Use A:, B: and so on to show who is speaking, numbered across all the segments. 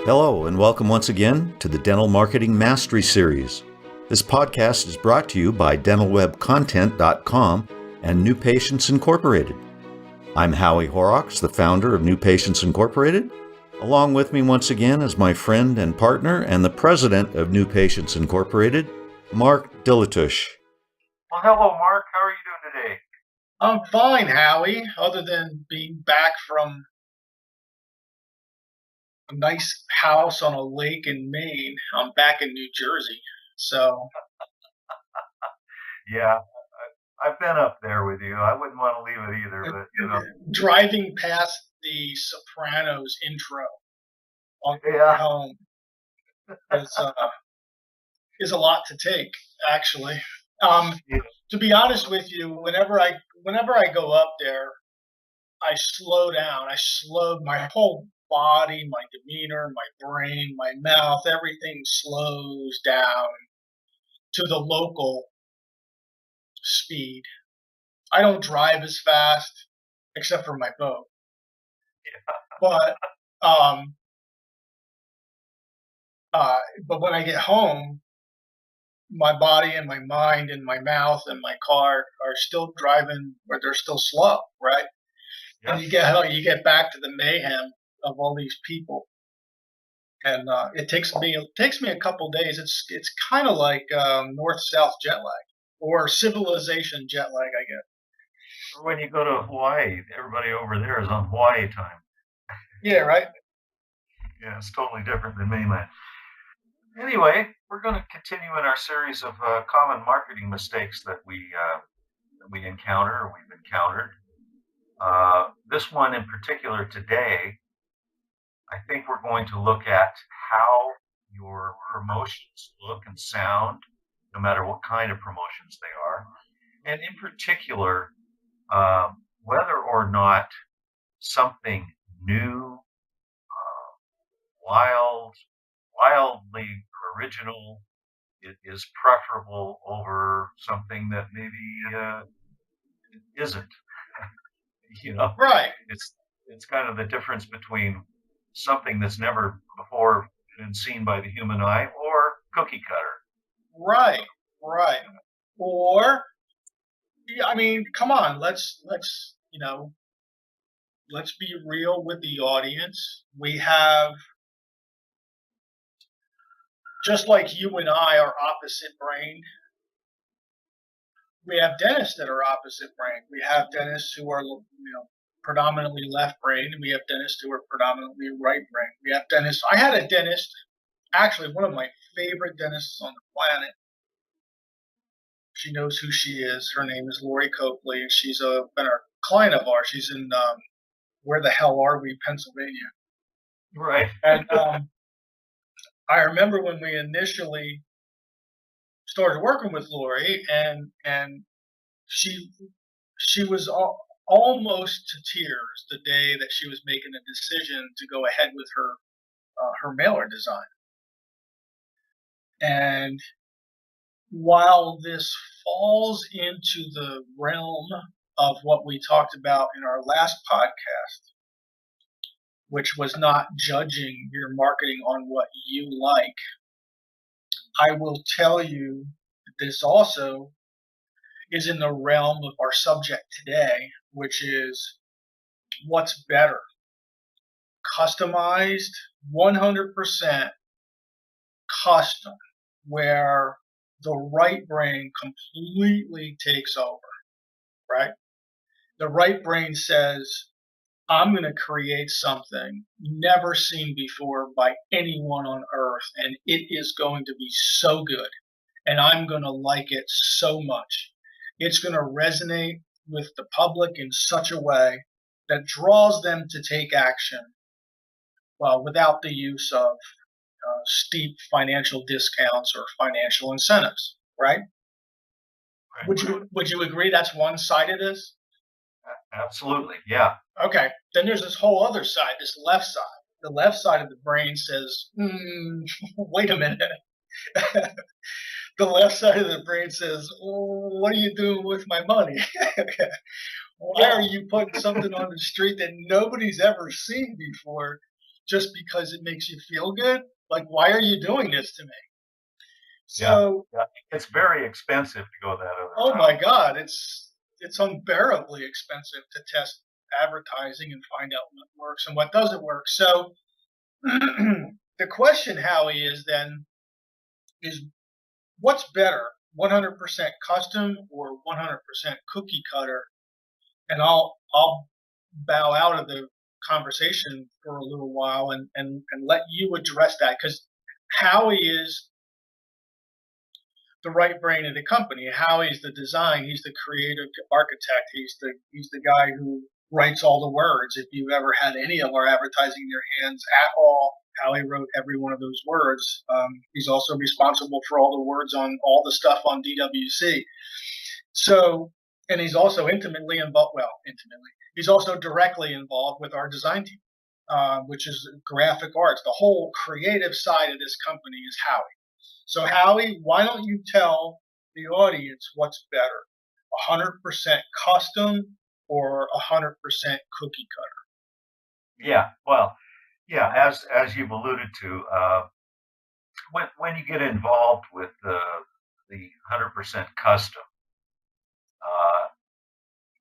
A: Hello, and welcome once again to the Dental Marketing Mastery Series. This podcast is brought to you by dentalwebcontent.com and New Patients Incorporated. I'm Howie Horrocks, the founder of New Patients Incorporated. Along with me once again is my friend and partner and the president of New Patients Incorporated, Mark Dilatush.
B: Well, hello, Mark. How are you doing today?
C: I'm fine, Howie, other than being back from a nice house on a lake in Maine. I'm back in New Jersey, so.
B: Yeah, I've been up there with you. I wouldn't want to leave it either, but,
C: Driving past the Sopranos intro on the way home is a lot to take, actually. To be honest with you, whenever I go up there, I slow down. I slowed my whole body, my demeanor, my brain, my mouth, everything slows down to the local speed. I don't drive as fast, except for my boat. But when I get home, my body and my mind and my mouth and my car are still driving, or they're still slow, right? Yeah. And you get back to the mayhem of all these people, and it takes me a couple days. It's kind of like north-south jet lag or civilization jet lag, I guess.
B: Or when you go to Hawaii, everybody over there is on Hawaii time.
C: Yeah, right.
B: Yeah, it's totally different than mainland. Anyway, we're going to continue in our series of common marketing mistakes that we've encountered. This one in particular today, I think we're going to look at how your promotions look and sound, no matter what kind of promotions they are, and in particular, whether or not something new, wildly original is preferable over something that maybe isn't.
C: Right.
B: It's kind of the difference between something that's never before been seen by the human eye or cookie cutter.
C: Right. Or, I mean, come on, let's be real with the audience. We have, just like you and I are opposite brain, we have dentists that are opposite brain. We have dentists who are, predominantly left brain, and we have dentists who are predominantly right brain. We have dentists. I had a dentist, actually one of my favorite dentists on the planet. She knows who she is. Her name is Lori Coakley, and she's been a client of ours. She's in Where the Hell Are We, Pennsylvania.
B: Right.
C: And I remember when we initially started working with Lori, and she was almost to tears the day that she was making a decision to go ahead with her mailer design. And while this falls into the realm of what we talked about in our last podcast, which was not judging your marketing on what you like, I will tell you that this also is in the realm of our subject today, which is what's better. Customized, 100% custom, where the right brain completely takes over, right? The right brain says, I'm going to create something never seen before by anyone on earth, and it is going to be so good, and I'm going to like it so much. It's going to resonate with the public in such a way that draws them to take action, without the use of steep financial discounts or financial incentives, right? Would you agree that's one side of this?
B: Absolutely, yeah.
C: Okay, then there's this whole other side, this left side. The left side of the brain says, wait a minute. The left side of the brain says, what are you doing with my money? Why are you putting something on the street that nobody's ever seen before just because it makes you feel good. Like, why are you doing this to me?
B: Yeah.
C: So,
B: Yeah. It's very expensive to go that other
C: oh
B: route.
C: my God, it's unbearably expensive to test advertising and find out what works and what doesn't work. So the question, Howie, is what's better, 100% custom or 100% cookie cutter? And I'll bow out of the conversation for a little while and let you address that, because Howie is the right brain of the company. Howie's the design. He's the creative architect. He's the guy who writes all the words. If you've ever had any of our advertising in your hands at all, Howie wrote every one of those words. He's also responsible for all the words on all the stuff on DWC. So, and he's also intimately involved. Well, intimately, he's also directly involved with our design team, which is graphic arts. The whole creative side of this company is Howie. So, Howie, why don't you tell the audience what's better, 100% custom or 100% cookie cutter?
B: Yeah. Well, yeah. As you've alluded to, when you get involved with the 100% custom, uh,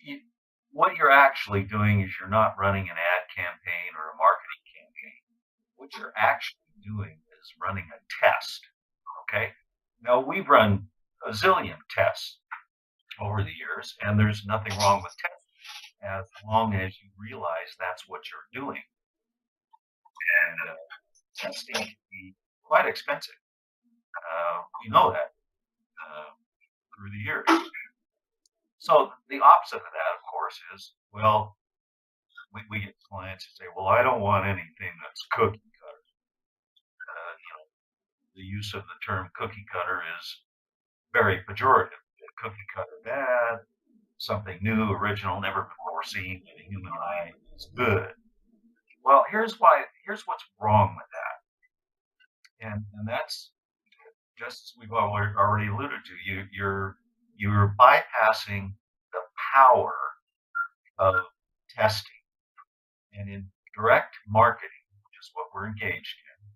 B: you, what you're actually doing is you're not running an ad campaign or a marketing campaign. What you're actually doing is running a test. Okay. Now we've run a zillion tests over the years, and there's nothing wrong with testing as long as you realize that's what you're doing. And testing can be quite expensive. You know that through the years. So the opposite of that, of course, is, well, we get clients who say, well, I don't want anything that's cookie cutter. The use of the term cookie cutter is very pejorative. Cookie cutter bad, something new, original, never before seen by the human eye is good. Well, here's what's wrong with that, and that's just as we've already alluded to. You're bypassing the power of testing, and in direct marketing, which is what we're engaged in,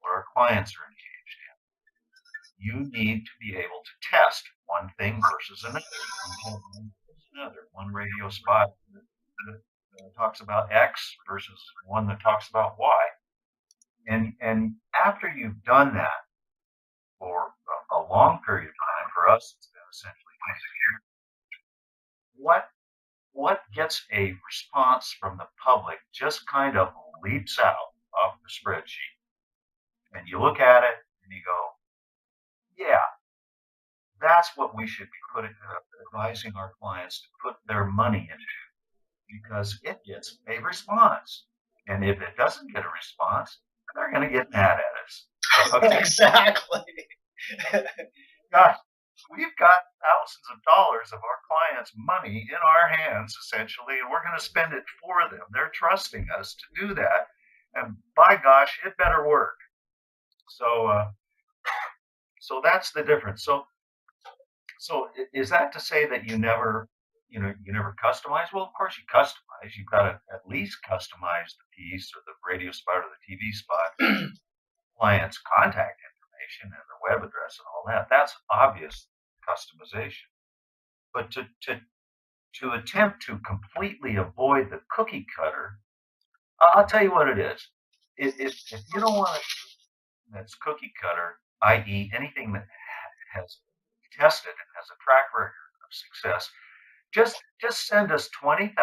B: what our clients are engaged in, you need to be able to test one thing versus another. One radio spot that talks about X versus one that talks about Y. And after you've done that for a long period of time, for us it's been essentially 20 years, what gets a response from the public just kind of leaps out off the spreadsheet. And you look at it and you go, yeah, that's what we should be advising our clients to put their money into, because it gets a response. And if it doesn't get a response, they're going to get mad at us.
C: Okay. Exactly.
B: Gosh, we've got thousands of dollars of our clients' money in our hands, essentially, and we're going to spend it for them. They're trusting us to do that. And by gosh, it better work. So that's the difference. So is that to say that you never customize? Well, of course you customize. You've got to at least customize the piece or the radio spot or the TV spot, client's contact information and the web address and all that. That's obvious customization. But to attempt to completely avoid the cookie cutter, I'll tell you what it is. If you don't want to do that's cookie cutter, i.e., anything that has tested and has a track record of success, just send us $20,000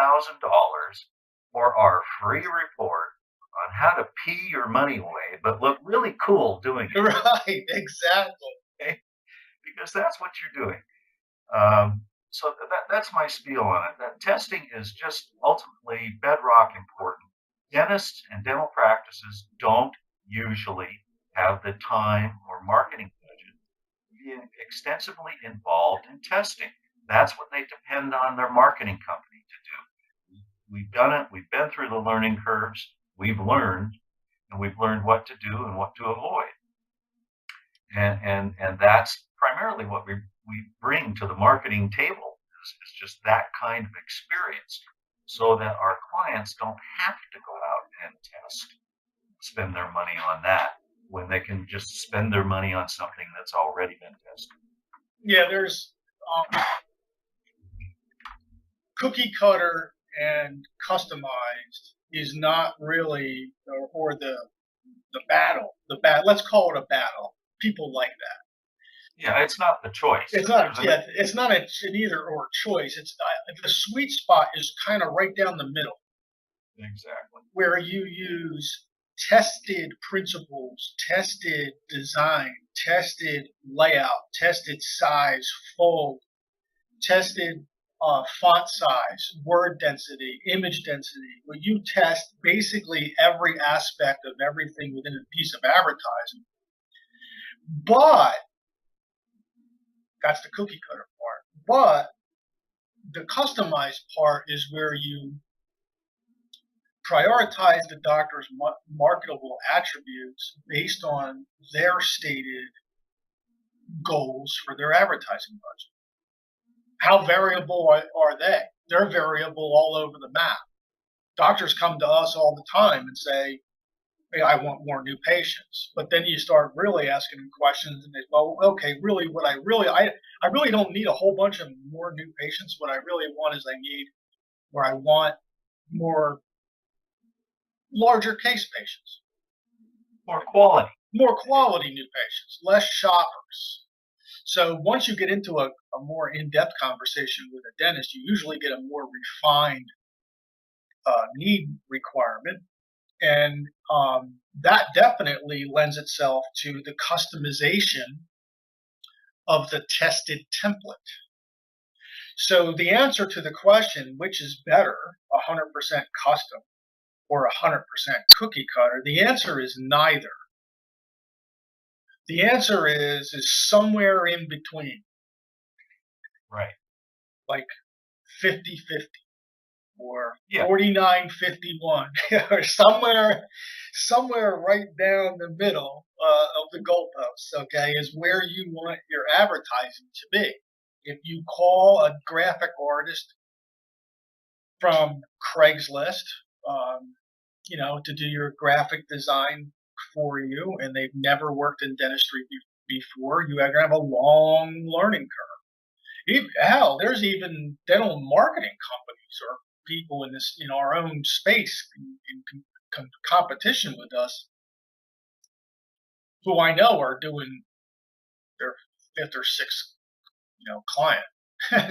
B: for our free report on how to pee your money away, but look really cool doing it.
C: Right, exactly.
B: Okay? Because that's what you're doing. So that's my spiel on it. That testing is just ultimately bedrock important. Dentists and dental practices don't usually have the time or marketing budget to be extensively involved in testing. That's what they depend on their marketing company to do. We've done it. We've been through the learning curves. We've learned, and we've learned what to do and what to avoid. And that's primarily what we bring to the marketing table is just that kind of experience, so that our clients don't have to go out and test. spend their money on that when they can just spend their money on something that's already been tested?
C: Yeah, there's cookie cutter and customized is not really, or the battle. Let's call it a battle. People like that.
B: Yeah, it's not the choice.
C: It's not. Yeah, it's not an either or choice. It's the sweet spot is kind of right down the middle.
B: Exactly.
C: Where you use tested principles, tested design, tested layout, tested size, fold, tested font size, word density, image density, where you test basically every aspect of everything within a piece of advertising. But that's the cookie cutter part. But the customized part is where you prioritize the doctor's marketable attributes based on their stated goals for their advertising budget. How variable are they? They're variable all over the map. Doctors come to us all the time and say, hey, I want more new patients. But then you start really asking them questions and they, well, okay, really what I really don't need a whole bunch of more new patients. What I really want is I want more larger case patients.
B: More quality.
C: More quality new patients, less shoppers. So once you get into a more in-depth conversation with a dentist, you usually get a more refined need requirement. And that definitely lends itself to the customization of the tested template. So the answer to the question, which is better, 100% custom or 100% cookie cutter, the answer is neither. The answer is somewhere in between.
B: Right.
C: Like 50-50 or 49-51 or somewhere right down the middle of the goalposts, okay, is where you want your advertising to be. If you call a graphic artist from Craigslist, to do your graphic design for you, and they've never worked in dentistry before, you are going to have a long learning curve. Hell, there's even dental marketing companies or people in our own space in competition with us who I know are doing their fifth or sixth client.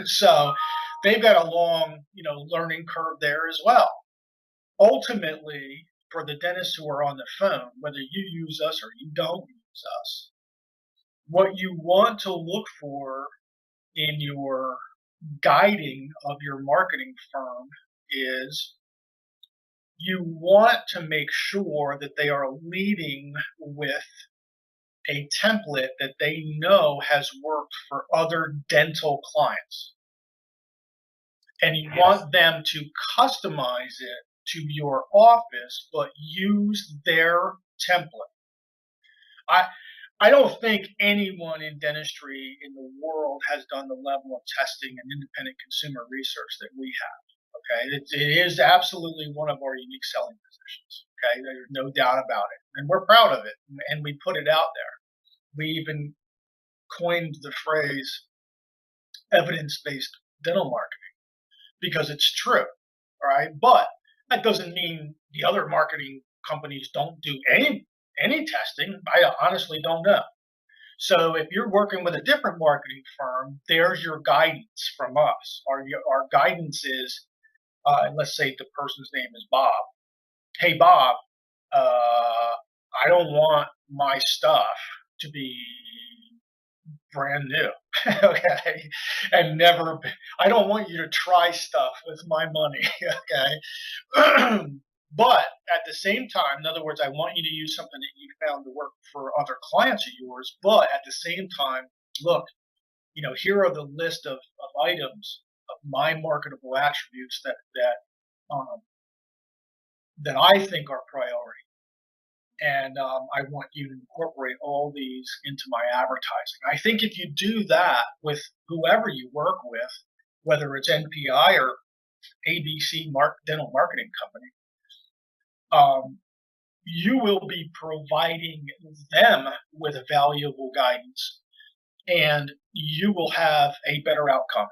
C: So they've got a long learning curve there as well. Ultimately, for the dentists who are on the phone, whether you use us or you don't use us, what you want to look for in your guiding of your marketing firm is you want to make sure that they are leading with a template that they know has worked for other dental clients. And you want them to customize it to your office, but use their template. I don't think anyone in dentistry in the world has done the level of testing and independent consumer research that we have. Okay, it is absolutely one of our unique selling positions. Okay, there's no doubt about it, and we're proud of it, and we put it out there. We even coined the phrase evidence-based dental marketing because it's true. All right, but that doesn't mean the other marketing companies don't do any testing. I honestly don't know. So if you're working with a different marketing firm, there's your guidance from us. Our guidance is, let's say the person's name is Bob. Hey, Bob, I don't want my stuff to be brand new, okay? And I don't want you to try stuff with my money, okay? But at the same time, in other words, I want you to use something that you found to work for other clients of yours. But at the same time, look, here are the list of items of my marketable attributes that I think are priority. And I want you to incorporate all these into my advertising. I think if you do that with whoever you work with, whether it's NPI or ABC Dental Marketing Company, you will be providing them with valuable guidance, and you will have a better outcome.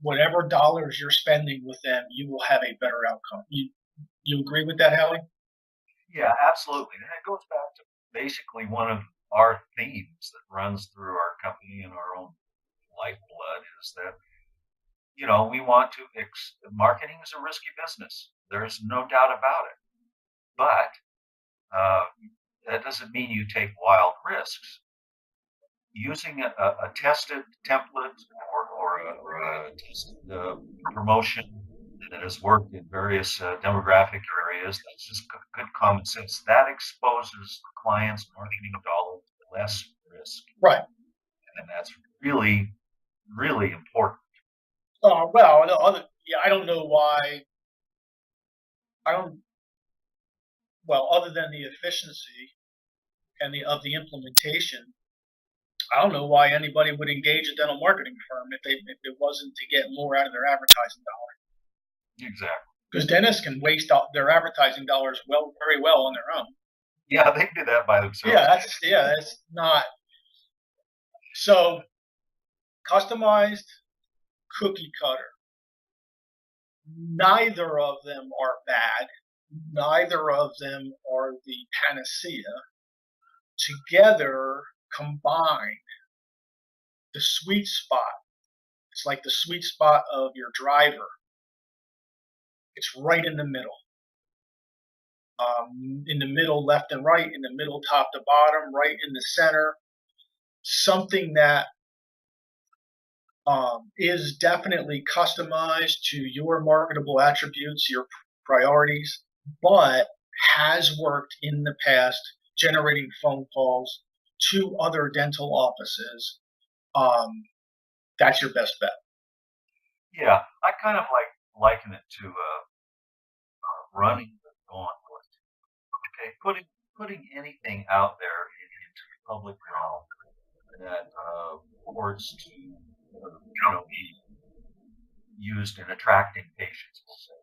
C: Whatever dollars you're spending with them, you will have a better outcome. You agree with that, Howie?
B: Yeah, absolutely. And it goes back to basically one of our themes that runs through our company and our own lifeblood is that, we want to, marketing is a risky business. There's no doubt about it. But that doesn't mean you take wild risks. Using a tested template or a tested promotion that has worked in various demographic areas, that's just good common sense. That exposes the client's marketing dollar to less risk.
C: Right.
B: And that's really, really important.
C: I don't know why. Other than the efficiency and of the implementation, I don't know why anybody would engage a dental marketing firm if it wasn't to get more out of their advertising dollar.
B: Exactly.
C: Because dentists can waste their advertising dollars very well on their own.
B: Yeah, they do that by themselves.
C: That's not. So, customized, cookie cutter. Neither of them are bad. Neither of them are the panacea. Together, combined, the sweet spot. It's like the sweet spot of your driver. It's right in the middle. In the middle, left and right. In the middle, top to bottom. Right in the center. Something that is definitely customized to your marketable attributes, your priorities, but has worked in the past, generating phone calls to other dental offices. That's your best bet.
B: Yeah, I kind of liken it to running the gauntlet. Okay, putting anything out there into the public realm that purports to be used in attracting patients, we'll say.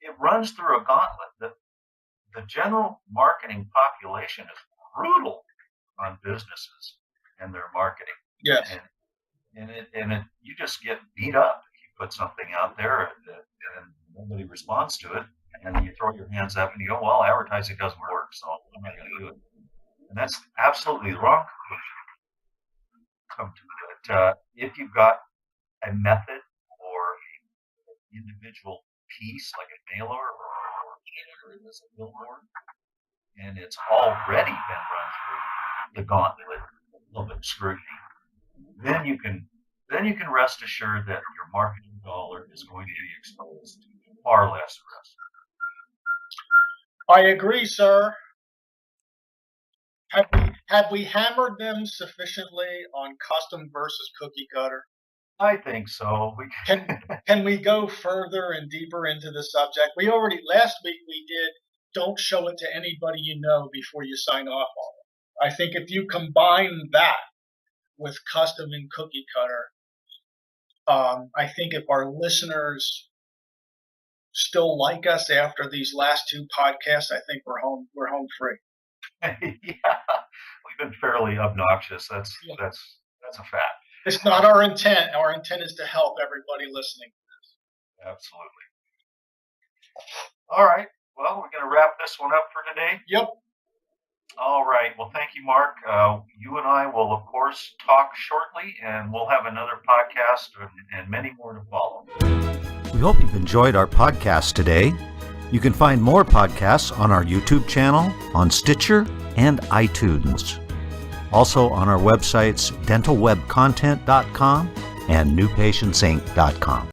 B: It runs through a gauntlet. The general marketing population is brutal on businesses and their marketing.
C: Yes.
B: And you just get beat up if you put something out there and nobody responds to it, and you throw your hands up and you go, well, advertising doesn't work, so I'm not going to do it. And that's absolutely the wrong conclusion. Come to it. If you've got a method or an individual piece like a mailer or as a billboard, and it's already been run through the gauntlet, a little bit of scrutiny, then you can rest assured that your marketing dollar is going to be exposed to far less risk.
C: I agree, sir. Have we hammered them sufficiently on custom versus cookie cutter?
B: I think so.
C: Can we go further and deeper into the subject? Last week we did, don't show it to anybody you know before you sign off on it. I think if you combine that with custom and cookie cutter, I think if our listeners still like us after these last two podcasts, I think we're home free.
B: Yeah, we've been fairly obnoxious. That's a fact.
C: It's not our intent. Our intent is to help everybody listening to this.
B: Absolutely. All right. Well, we're going to wrap this one up for today.
C: Yep.
B: All right. Well, thank you, Mark. You and I will, of course, talk shortly, and we'll have another podcast and many more to follow.
A: We hope you've enjoyed our podcast today. You can find more podcasts on our YouTube channel, on Stitcher, and iTunes. Also on our websites, dentalwebcontent.com and newpatientsinc.com.